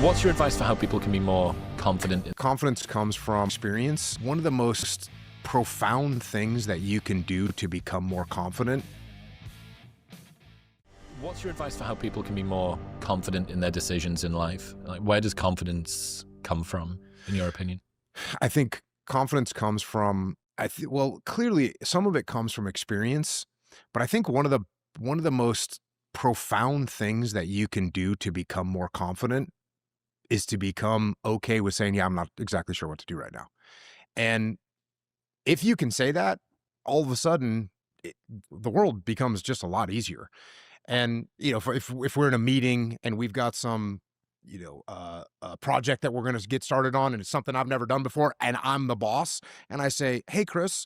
What's your advice for how people can be more confident? Confidence comes from experience. One of the most profound things that you can do to become more confident. What's your advice for how people can be more confident in their decisions in life? Like, where does confidence come from, in your opinion? I think confidence comes from, well, clearly some of it comes from experience, but I think one of the most profound things that you can do to become more confident is to become okay with saying, yeah, I'm not exactly sure what to do right now. And if you can say that, all of a sudden, the world becomes just a lot easier. And, if we're in a meeting and we've got some, a project that we're going to get started on, and it's something I've never done before, and I'm the boss, and I say, hey, Chris,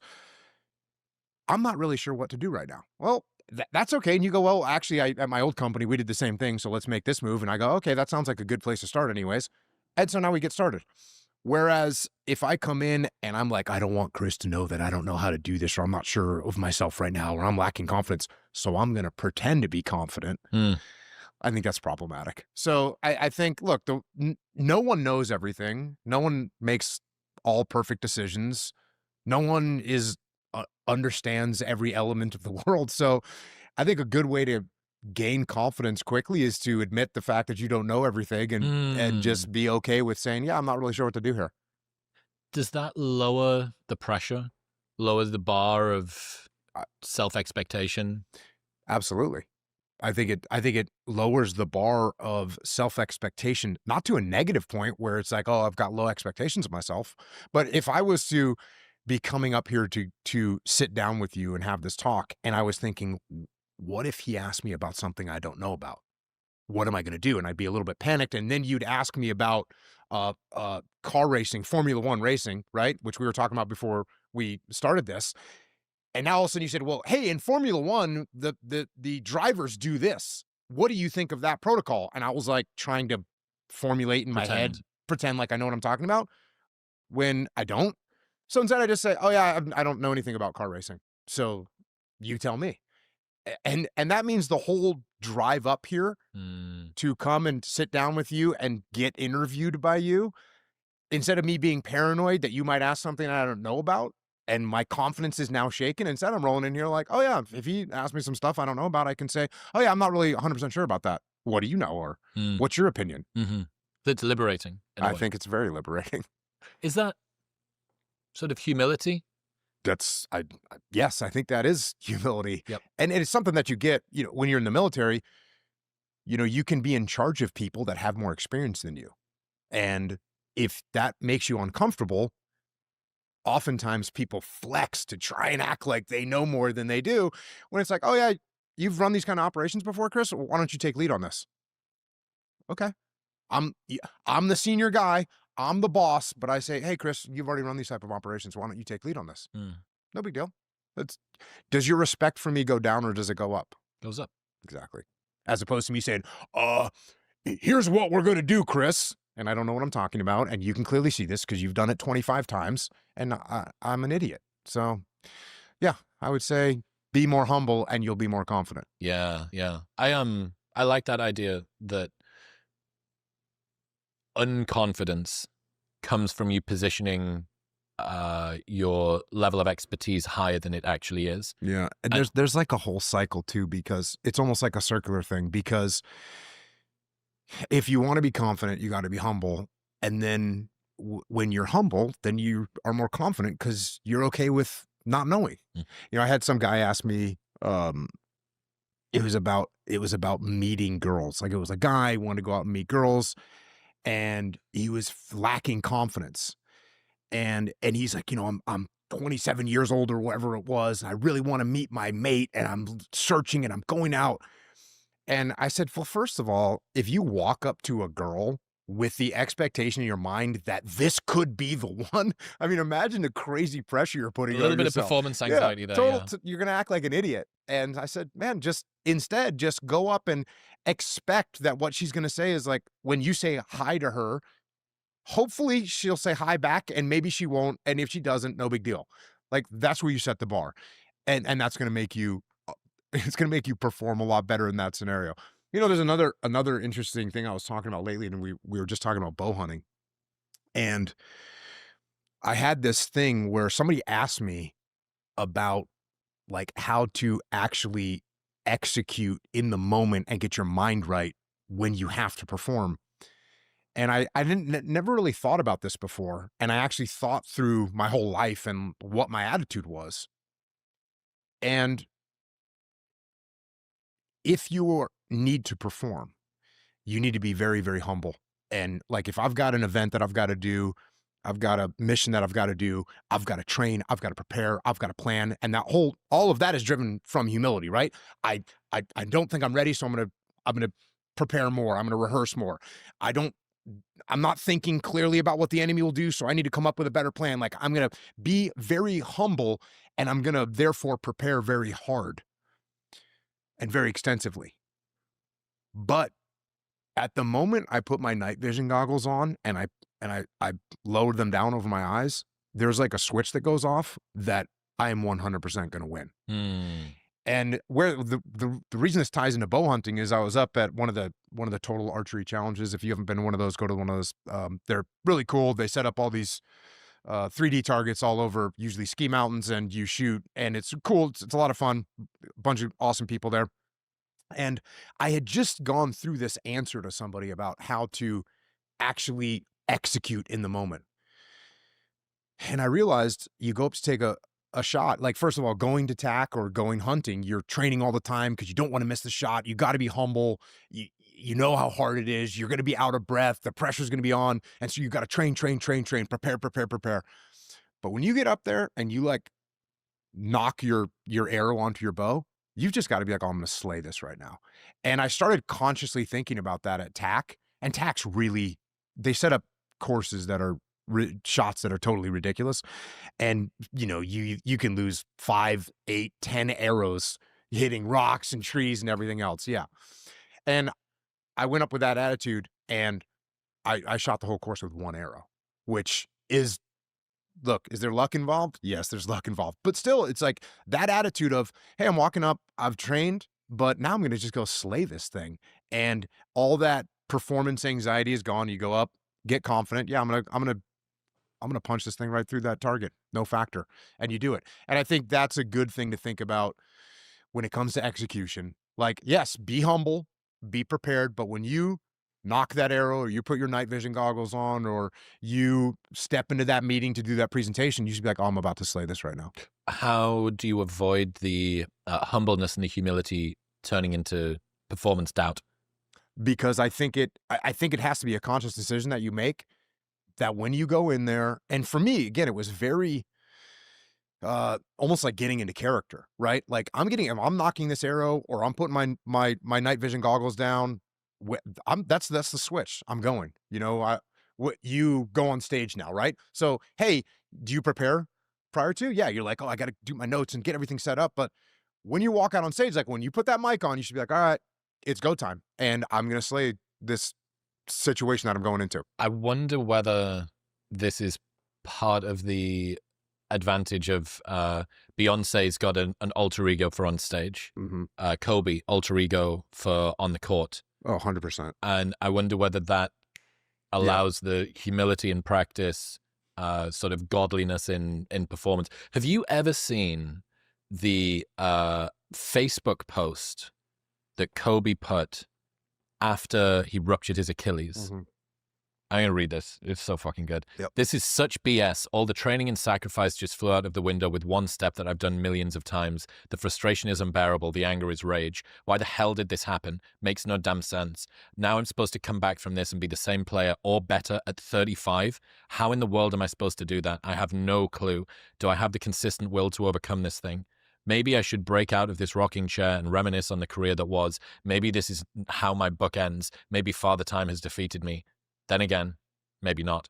I'm not really sure what to do right now. Well, that's okay. And you go, well, actually, at my old company, we did the same thing. So let's make this move. And I go, okay, that sounds like a good place to start anyways. And so now we get started. Whereas if I come in and I'm like, I don't want Chris to know that I don't know how to do this, or I'm not sure of myself right now, or I'm lacking confidence, so I'm going to pretend to be confident. I think that's problematic. So I think, look, no one knows everything. No one makes all perfect decisions. No one understands every element of the world. So I think a good way to gain confidence quickly is to admit the fact that you don't know everything and just be okay with saying, yeah, I'm not really sure what to do here. Does that lower the pressure, lower the bar of self-expectation? Absolutely. I think it lowers the bar of self-expectation, not to a negative point where it's like, oh, I've got low expectations of myself. But if I was to be coming up here to sit down with you and have this talk, and I was thinking, what if he asked me about something I don't know about? What am I going to do? And I'd be a little bit panicked. And then you'd ask me about car racing, Formula One racing, right? Which we were talking about before we started this. And now all of a sudden you said, well, hey, in Formula One, the drivers do this. What do you think of that protocol? And I was like trying to formulate in my head, pretend like I know what I'm talking about when I don't. So instead I just say, oh yeah, I don't know anything about car racing. So you tell me. And that means the whole drive up here to come and sit down with you and get interviewed by you, instead of me being paranoid that you might ask something I don't know about, and my confidence is now shaken. Instead, I'm rolling in here like, oh yeah, if he asks me some stuff I don't know about, I can say, oh yeah, I'm not really 100% sure about that. What do you know? Or what's your opinion? That's liberating. I think it's very liberating. Is that sort of humility? Yes, I think that is humility. Yep. And it's something that you get, when you're in the military, you can be in charge of people that have more experience than you. And if that makes you uncomfortable, oftentimes people flex to try and act like they know more than they do, when it's like, oh yeah, you've run these kind of operations before, Chris. Why don't you take lead on this? Okay. I'm the senior guy. I'm the boss, but I say, hey, Chris, you've already run these type of operations. Why don't you take lead on this? No big deal. Does your respect for me go down, or does it go up? Goes up. Exactly. As opposed to me saying, here's what we're going to do, Chris. And I don't know what I'm talking about. And you can clearly see this because you've done it 25 times and I'm an idiot. So yeah, I would say be more humble and you'll be more confident. Yeah. Yeah. I like that idea that unconfidence comes from you positioning your level of expertise higher than it actually is. Yeah. And there's like a whole cycle too, because it's almost like a circular thing, because if you want to be confident, you got to be humble. And then when you're humble, then you are more confident because you're okay with not knowing. I had some guy ask me, it was about meeting girls. Like, it was a guy who wanted to go out and meet girls, and he was lacking confidence. And he's like, I'm 27 years old or whatever it was. And I really want to meet my mate, and I'm searching and I'm going out. And I said, well, first of all, if you walk up to a girl with the expectation in your mind that this could be the one, I mean, imagine the crazy pressure you're putting on yourself. A little bit of performance anxiety there. You're going to act like an idiot. And I said, man, instead, just go up and expect that what she's going to say is like, when you say hi to her, hopefully she'll say hi back, and maybe she won't. And if she doesn't, no big deal. Like, that's where you set the bar. And that's going to make you, it's going to make you perform a lot better in that scenario. There's another interesting thing I was talking about lately, and we were just talking about bow hunting. And I had this thing where somebody asked me about like how to actually execute in the moment and get your mind right when you have to perform. And I didn't never really thought about this before. And I actually thought through my whole life and what my attitude was. And if you need to perform, you need to be very, very humble. And like if I've got an event that I've got to do, I've got a mission that I've got to do, I've got to train, I've got to prepare, I've got to plan. And all of that is driven from humility, right? I don't think I'm ready, so I'm gonna prepare more. I'm gonna rehearse more. I don't I'm not thinking clearly about what the enemy will do, so I need to come up with a better plan. Like I'm gonna be very humble and I'm gonna therefore prepare very hard and very extensively. But at the moment I put my night vision goggles on and I lowered them down over my eyes, there's like a switch that goes off that I am 100% gonna win. Hmm. And where the reason this ties into bow hunting is I was up at one of the total archery challenges. If you haven't been to one of those, go to one of those. They're really cool. They set up all these 3D targets all over, usually ski mountains, and you shoot, and it's cool. It's a lot of fun. A bunch of awesome people there. And I had just gone through this answer to somebody about how to actually execute in the moment. And I realized you go up to take a shot. Like, first of all, going to tack or going hunting, you're training all the time because you don't want to miss the shot. You got to be humble. You know how hard it is. You're going to be out of breath. The pressure's going to be on. And so you got to train, train, train, train, prepare, prepare, prepare. But when you get up there and you like knock your arrow onto your bow, you've just got to be like, oh, I'm going to slay this right now. And I started consciously thinking about that at tack. And tack's really, they set up courses that are shots that are totally ridiculous. And you can lose 5, 8, 10 arrows hitting rocks and trees and everything else. Yeah. And I went up with that attitude and I shot the whole course with one arrow, which is, look, is there luck involved? Yes, there's luck involved. But still, it's like that attitude of, hey, I'm walking up, I've trained, but now I'm going to just go slay this thing. And all that performance anxiety is gone. You go up, get confident. Yeah, I'm gonna punch this thing right through that target. No factor. And you do it. And I think that's a good thing to think about when it comes to execution. Like, yes, be humble, be prepared, but when you knock that arrow or you put your night vision goggles on or you step into that meeting to do that presentation, you should be like, oh, I'm about to slay this right now. How do you avoid the humbleness and the humility turning into performance doubt? Because I think it has to be a conscious decision that you make, that when you go in there, and for me, again, it was very almost like getting into character, right? Like I'm knocking this arrow or I'm putting my night vision goggles down. That's the switch. I'm going. You go on stage now, right? So, hey, do you prepare prior to? Yeah, you're like, oh, I got to do my notes and get everything set up. But when you walk out on stage, like when you put that mic on, you should be like, all right, it's go time, and I'm gonna slay this situation that I'm going into. I wonder whether this is part of the advantage of Beyonce's got an alter ego for on stage. Mm-hmm. Kobe, alter ego for on the court. Oh, 100%. And I wonder whether that allows the humility in practice, sort of godliness in performance. Have you ever seen the Facebook post that Kobe put after he ruptured his Achilles? Mm-hmm. I'm going to read this. It's so fucking good. Yep. This is such BS. All the training and sacrifice just flew out of the window with one step that I've done millions of times. The frustration is unbearable. The anger is rage. Why the hell did this happen? Makes no damn sense. Now I'm supposed to come back from this and be the same player or better at 35. How in the world am I supposed to do that? I have no clue. Do I have the consistent will to overcome this thing? Maybe I should break out of this rocking chair and reminisce on the career that was. Maybe this is how my book ends. Maybe Father Time has defeated me. Then again, maybe not.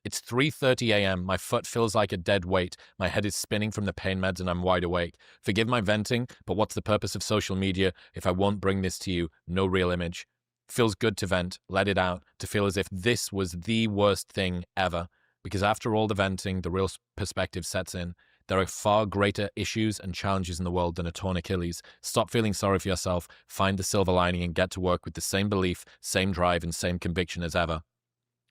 It's 3:30 a.m. My foot feels like a dead weight. My head is spinning from the pain meds and I'm wide awake. Forgive my venting, but what's the purpose of social media if I won't bring this to you? No real image. Feels good to vent, let it out, to feel as if this was the worst thing ever. Because after all the venting, the real perspective sets in. There are far greater issues and challenges in the world than a torn Achilles. Stop feeling sorry for yourself, find the silver lining, and get to work with the same belief, same drive, and same conviction as ever.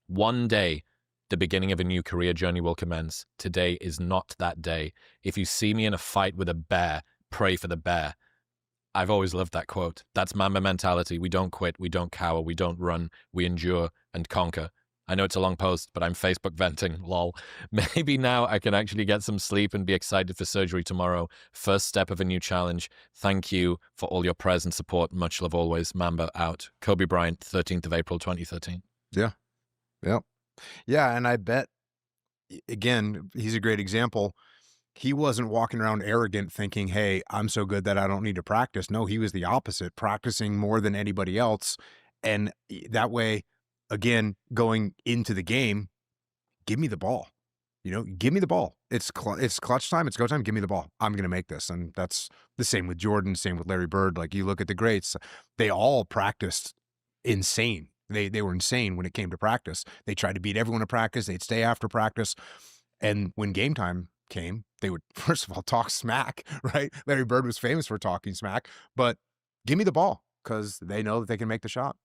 One day, the beginning of a new career journey will commence. Today is not that day. If you see me in a fight with a bear, pray for the bear. I've always loved that quote. That's Mamba mentality. We don't quit, we don't cower, we don't run, we endure and conquer. I know it's a long post, but I'm Facebook venting, lol. Maybe now I can actually get some sleep and be excited for surgery tomorrow. First step of a new challenge. Thank you for all your prayers and support. Much love always. Mamba out. Kobe Bryant, 13th of April, 2013. Yeah. Yep. Yeah. And I bet, again, he's a great example. He wasn't walking around arrogant thinking, hey, I'm so good that I don't need to practice. No, he was the opposite, practicing more than anybody else. And that way, again, going into the game, give me the ball. Give me the ball. It's clutch time. It's go time. Give me the ball. I'm going to make this. And that's the same with Jordan, same with Larry Bird. Like, you look at the greats, they all practiced insane. They were insane when it came to practice. They tried to beat everyone at practice. They'd stay after practice. And when game time came, they would, first of all, talk smack, right? Larry Bird was famous for talking smack, but give me the ball because they know that they can make the shot.